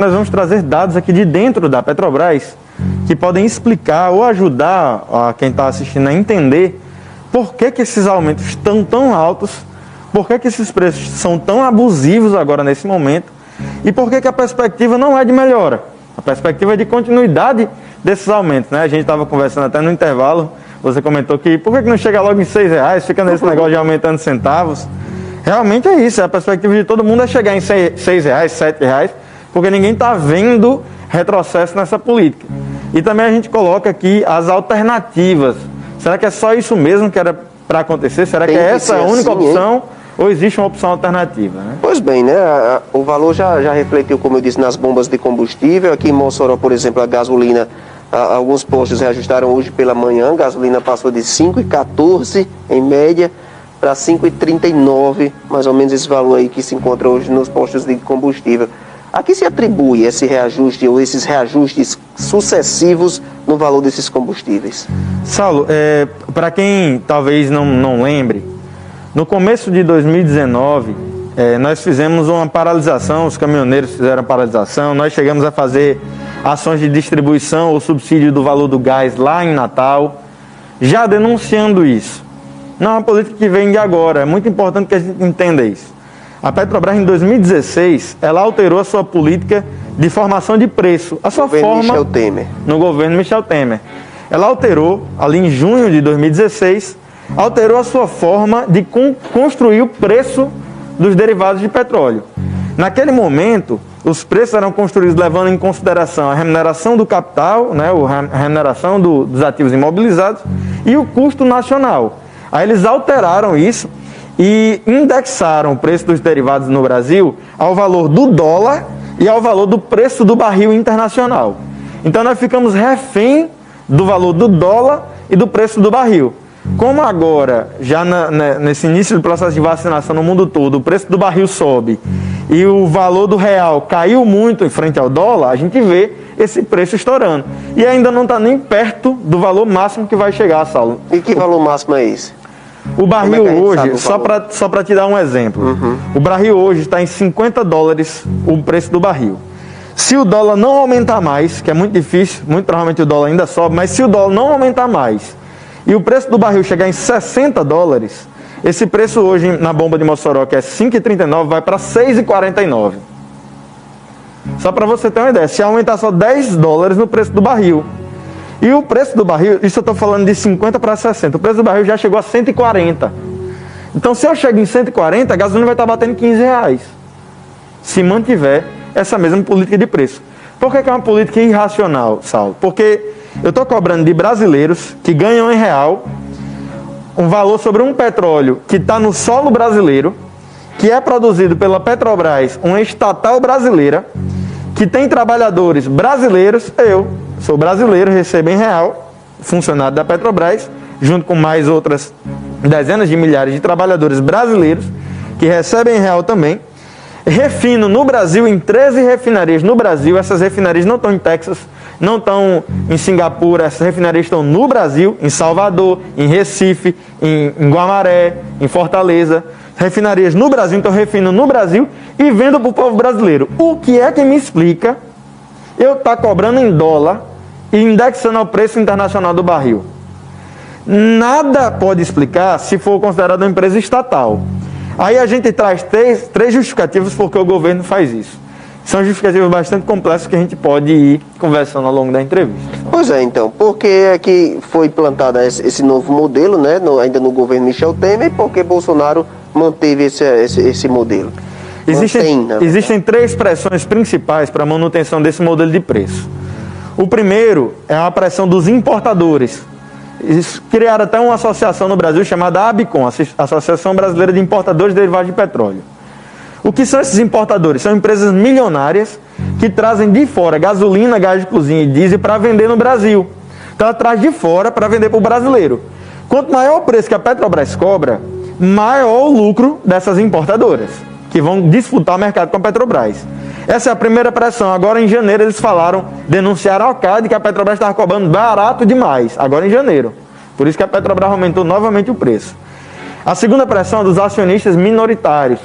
Nós vamos trazer dados aqui de dentro da Petrobras que podem explicar ou ajudar a quem está assistindo a entender por que esses aumentos estão tão altos, por que esses preços são tão abusivos agora nesse momento e por que a perspectiva não é de melhora. A perspectiva é de continuidade desses aumentos, né? A gente estava conversando até no intervalo, você comentou que por que não chega logo em R$6, fica nesse negócio de aumentando centavos. Realmente é isso, a perspectiva de todo mundo é chegar em R$6, R$7, porque ninguém está vendo retrocesso nessa política. E também a gente coloca aqui as alternativas. Será que é só isso mesmo que era para acontecer? Será que essa é a única opção? Ou existe uma opção alternativa, né? Pois bem, né? O valor já refletiu, como eu disse, nas bombas de combustível. Aqui em Mossoró, por exemplo, a gasolina, alguns postos reajustaram hoje pela manhã. A gasolina passou de R$ 5,14 em média para R$ 5,39, mais ou menos esse valor aí que se encontra hoje nos postos de combustível. A que se atribui esse reajuste ou esses reajustes sucessivos no valor desses combustíveis? Saulo, para quem talvez não lembre, no começo de 2019, nós fizemos uma paralisação, os caminhoneiros fizeram a paralisação, nós chegamos a fazer ações de distribuição ou subsídio do valor do gás lá em Natal, já denunciando isso. Não é uma política que vem de agora, é muito importante que a gente entenda isso. A Petrobras, em 2016, ela alterou a sua política de formação de preço. A sua forma Michel Temer. No governo Michel Temer. Ela alterou, ali em junho de 2016, alterou a sua forma de construir o preço dos derivados de petróleo. Naquele momento, os preços eram construídos levando em consideração a remuneração do capital, né, a remuneração dos ativos imobilizados e o custo nacional. Aí eles alteraram isso e indexaram o preço dos derivados no Brasil ao valor do dólar e ao valor do preço do barril internacional. Então nós ficamos refém do valor do dólar e do preço do barril. Como agora, já nesse início do processo de vacinação no mundo todo, o preço do barril sobe e o valor do real caiu muito em frente ao dólar, a gente vê esse preço estourando. E ainda não está nem perto do valor máximo que vai chegar, Saulo. E que valor máximo é esse? O barril hoje, só para te dar um exemplo, o barril hoje está em $50 o preço do barril. Se o dólar não aumentar mais, que é muito difícil, muito provavelmente o dólar ainda sobe, mas se o dólar não aumentar mais e o preço do barril chegar em $60, esse preço hoje na bomba de Mossoró, que é 5,39, vai para 6,49. Só para você ter uma ideia, se aumentar só $10 no preço do barril. E o preço do barril, isso eu estou falando de 50 para 60, o preço do barril já chegou a 140. Então se eu chego em 140, a gasolina vai estar batendo R$15. Se mantiver essa mesma política de preço. Por que é uma política irracional, Saulo? Porque eu estou cobrando de brasileiros que ganham em real um valor sobre um petróleo que está no solo brasileiro, que é produzido pela Petrobras, uma estatal brasileira, que tem trabalhadores brasileiros. Eu sou brasileiro, recebo em real, funcionário da Petrobras, junto com mais outras dezenas de milhares de trabalhadores brasileiros que recebem em real também. Refino no Brasil, em 13 refinarias no Brasil. Essas refinarias não estão em Texas, não estão em Singapura, essas refinarias estão no Brasil, em Salvador, em Recife, em Guamaré, em Fortaleza. Refinarias no Brasil, então refino no Brasil e vendo para o povo brasileiro. O que é que me explica eu estar cobrando em dólar e indexando ao preço internacional do barril? Nada pode explicar se for considerado uma empresa estatal. Aí a gente traz três justificativos porque o governo faz isso. São justificativos bastante complexos que a gente pode ir conversando ao longo da entrevista. Pois é, então, porque é que foi implantado esse novo modelo, né, ainda no governo Michel Temer, e porque Bolsonaro manteve esse modelo? Existem três pressões principais para a manutenção desse modelo de preço. O primeiro é a pressão dos importadores. Eles criaram até uma associação no Brasil chamada ABICOM, Associação Brasileira de Importadores de Derivados de Petróleo. O que são esses importadores? São empresas milionárias que trazem de fora gasolina, gás de cozinha e diesel para vender no Brasil. Então ela traz de fora para vender para o brasileiro. Quanto maior o preço que a Petrobras cobra, maior o lucro dessas importadoras, que vão disputar o mercado com a Petrobras. Essa é a primeira pressão. Agora em janeiro eles denunciaram ao CAD que a Petrobras estava cobrando barato demais, agora em janeiro. Por isso que a Petrobras aumentou novamente o preço. A segunda pressão é dos acionistas minoritários.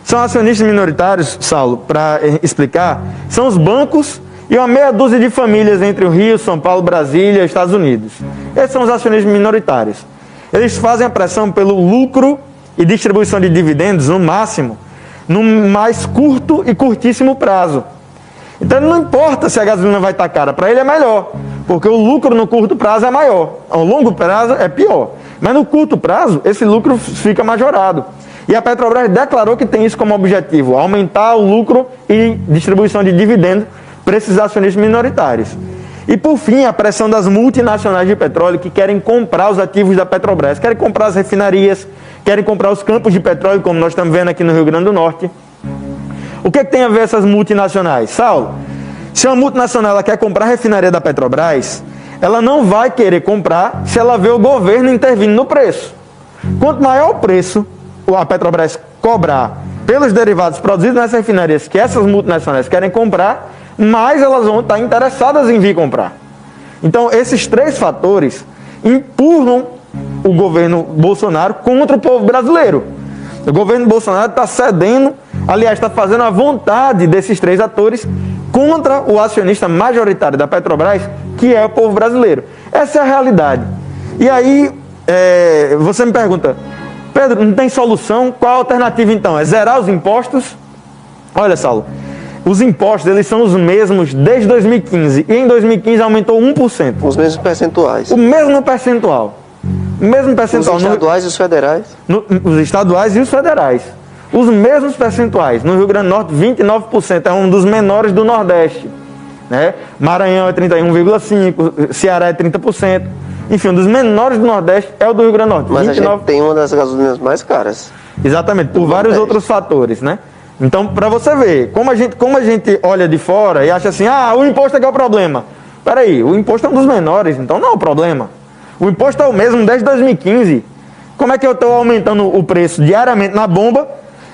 São acionistas minoritários, Saulo, para explicar, são os bancos e uma meia dúzia de famílias entre o Rio, São Paulo, Brasília e Estados Unidos. Esses são os acionistas minoritários. Eles fazem a pressão pelo lucro e distribuição de dividendos, no máximo, no mais curto e curtíssimo prazo. Então não importa se a gasolina vai estar cara, para ele é melhor, porque o lucro no curto prazo é maior, ao longo prazo é pior. Mas no curto prazo, esse lucro fica majorado. E a Petrobras declarou que tem isso como objetivo, aumentar o lucro e distribuição de dividendos para esses acionistas minoritários. E por fim, a pressão das multinacionais de petróleo que querem comprar os ativos da Petrobras, querem comprar as refinarias, querem comprar os campos de petróleo, como nós estamos vendo aqui no Rio Grande do Norte. O que tem a ver essas multinacionais? Saulo, se uma multinacional ela quer comprar a refinaria da Petrobras, ela não vai querer comprar se ela vê o governo intervindo no preço. Quanto maior o preço a Petrobras cobrar pelos derivados produzidos nessas refinarias que essas multinacionais querem comprar, mais elas vão estar interessadas em vir comprar. Então, esses três fatores empurram o governo Bolsonaro contra o povo brasileiro. O governo Bolsonaro está cedendo, aliás, está fazendo a vontade desses três atores contra o acionista majoritário da Petrobras, que é o povo brasileiro. Essa é a realidade. E aí, você me pergunta, Pedro, não tem solução? Qual a alternativa então? É zerar os impostos? Olha, Saulo, os impostos eles são os mesmos desde 2015 e em 2015 aumentou 1%. Os mesmos percentuais. O mesmo percentual. O mesmo percentual. Os estaduais e os federais? Os estaduais e os federais. Os mesmos percentuais. No Rio Grande do Norte, 29%. É um dos menores do Nordeste. Né? Maranhão é 31,5%. Ceará é 30%. Enfim, um dos menores do Nordeste é o do Rio Grande do Norte. Mas 29... a gente tem uma das gasolinas mais caras. Exatamente, por vários outros fatores, né? Então, para você ver, como a gente olha de fora e acha assim, o imposto é que é o problema. Peraí, o imposto é um dos menores, então não é o problema. O imposto é o mesmo desde 2015. Como é que eu estou aumentando o preço diariamente na bomba,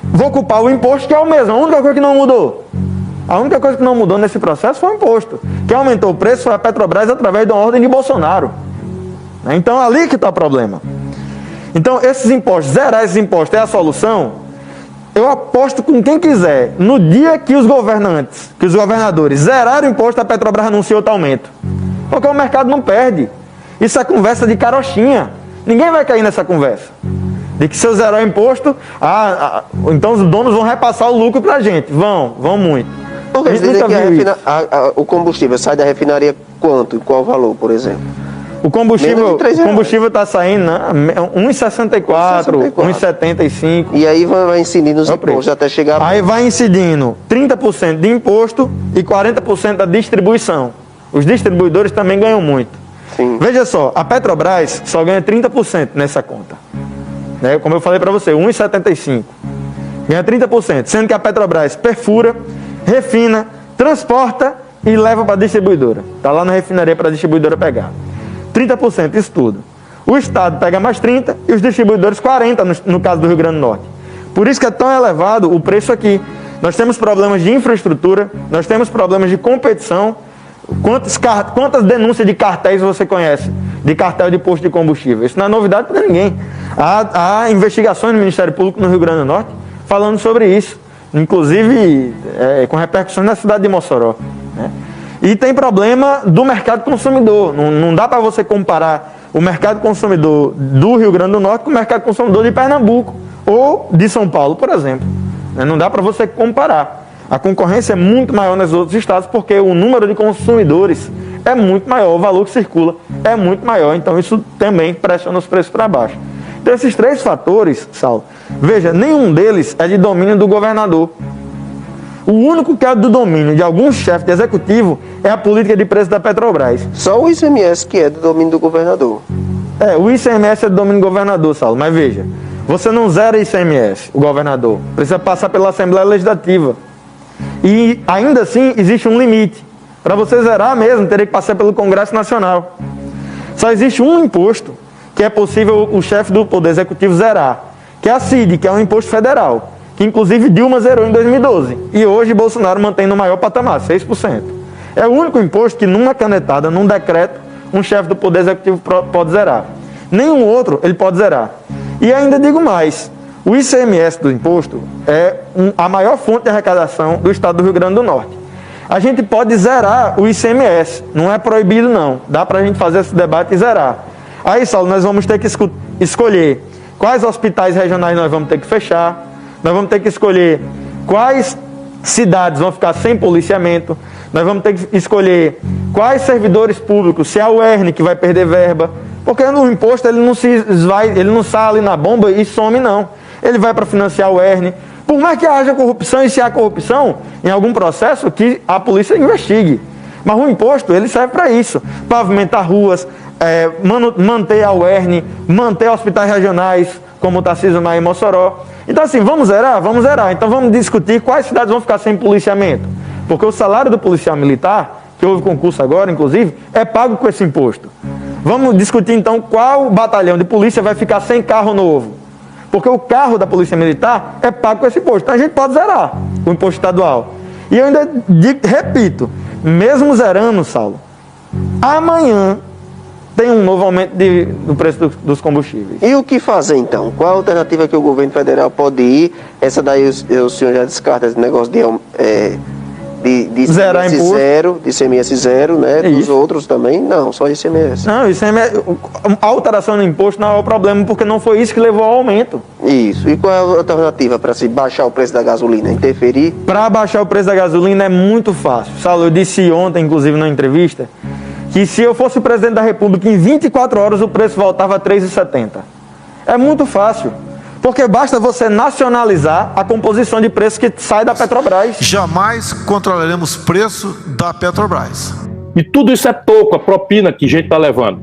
vou culpar o imposto que é o mesmo? A única coisa que não mudou. A única coisa que não mudou nesse processo foi o imposto. Quem aumentou o preço foi a Petrobras através de uma ordem de Bolsonaro. Então, ali que está o problema. Então, esses impostos, zerar esses impostos é a solução? Eu aposto com quem quiser. No dia que os governantes, que os governadores zeraram o imposto, a Petrobras anunciou outro aumento. Porque o mercado não perde. Isso é conversa de carochinha. Ninguém vai cair nessa conversa. De que se eu zerar o imposto, então os donos vão repassar o lucro para a gente. Vão muito. Porque eles dizem que o combustível sai da refinaria quanto? Qual valor, por exemplo? O combustível está saindo, né? 1,64, 1,75. E aí vai incidindo os impostos até chegar... Aí vai incidindo 30% de imposto e 40% da distribuição. Os distribuidores também ganham muito. Sim. Veja só, a Petrobras só ganha 30% nessa conta. Né? Como eu falei para você, 1,75. Ganha 30%, sendo que a Petrobras perfura, refina, transporta e leva para a distribuidora. Está lá na refinaria para a distribuidora pegar. 30%, isso tudo. O Estado pega mais 30% e os distribuidores 40% no caso do Rio Grande do Norte. Por isso que é tão elevado o preço aqui. Nós temos problemas de infraestrutura, nós temos problemas de competição. Quantas denúncias de cartéis você conhece? De cartel de posto de combustível? Isso não é novidade para ninguém. Há investigações no Ministério Público no Rio Grande do Norte falando sobre isso. Inclusive com repercussões na cidade de Mossoró. Né? E tem problema do mercado consumidor. Não dá para você comparar o mercado consumidor do Rio Grande do Norte com o mercado consumidor de Pernambuco ou de São Paulo, por exemplo. Não dá para você comparar. A concorrência é muito maior nos outros estados porque o número de consumidores é muito maior, o valor que circula é muito maior. Então isso também pressiona os preços para baixo. Então esses três fatores, Saulo, veja, nenhum deles é de domínio do governador. O único que é do domínio de algum chefe de executivo é a política de preço da Petrobras. Só o ICMS que é do domínio do governador. O ICMS é do domínio do governador, Saulo. Mas veja, você não zera ICMS, o governador. Precisa passar pela Assembleia Legislativa. E ainda assim existe um limite. Para você zerar mesmo, teria que passar pelo Congresso Nacional. Só existe um imposto que é possível o chefe do Poder Executivo zerar, que é a CID, que é um imposto federal. Que inclusive Dilma zerou em 2012. E hoje Bolsonaro mantém no maior patamar, 6%. É o único imposto que numa canetada, num decreto, um chefe do Poder Executivo pode zerar. Nenhum outro ele pode zerar. E ainda digo mais, O ICMS do imposto é a maior fonte de arrecadação do estado do Rio Grande do Norte. A gente pode zerar o ICMS, não é proibido não, dá para a gente fazer esse debate e zerar. Aí, Saulo, nós vamos ter que escolher quais hospitais regionais nós vamos ter que fechar, nós vamos ter que escolher quais cidades vão ficar sem policiamento, nós vamos ter que escolher quais servidores públicos, se é a UERN que vai perder verba, porque no imposto ele não sai ali na bomba e some não, ele vai para financiar a UERN. Por mais que haja corrupção, e se há corrupção em algum processo, que a polícia investigue. Mas o imposto, ele serve para isso. Pavimentar ruas, manter a UERN, manter hospitais regionais, como o Tarcísio Maia e Mossoró. Então assim, vamos zerar? Vamos zerar. Então vamos discutir quais cidades vão ficar sem policiamento. Porque o salário do policial militar, que houve concurso agora, inclusive, é pago com esse imposto. Vamos discutir então qual batalhão de polícia vai ficar sem carro novo. Porque o carro da Polícia Militar é pago com esse imposto. Então a gente pode zerar o imposto estadual. E eu ainda repito, mesmo zerando, Saulo, amanhã tem um novo aumento do preço dos combustíveis. E o que fazer então? Qual a alternativa que o governo federal pode ir? Essa daí o senhor já descarta esse negócio de zerar ICMS zero, de ICMS zero, né? Dos isso. Outros também? Não, só ICMS. Não, a alteração no imposto não é o problema, porque não foi isso que levou ao aumento. Isso. E qual é a alternativa para se baixar o preço da gasolina? Interferir? Para baixar o preço da gasolina é muito fácil. Saulo, eu disse ontem, inclusive na entrevista, que se eu fosse o presidente da República, em 24 horas o preço voltava a R$ 3,70. É muito fácil. Porque basta você nacionalizar a composição de preço que sai da Petrobras. Jamais controlaremos o preço da Petrobras. E tudo isso é pouco, a propina que a gente está levando.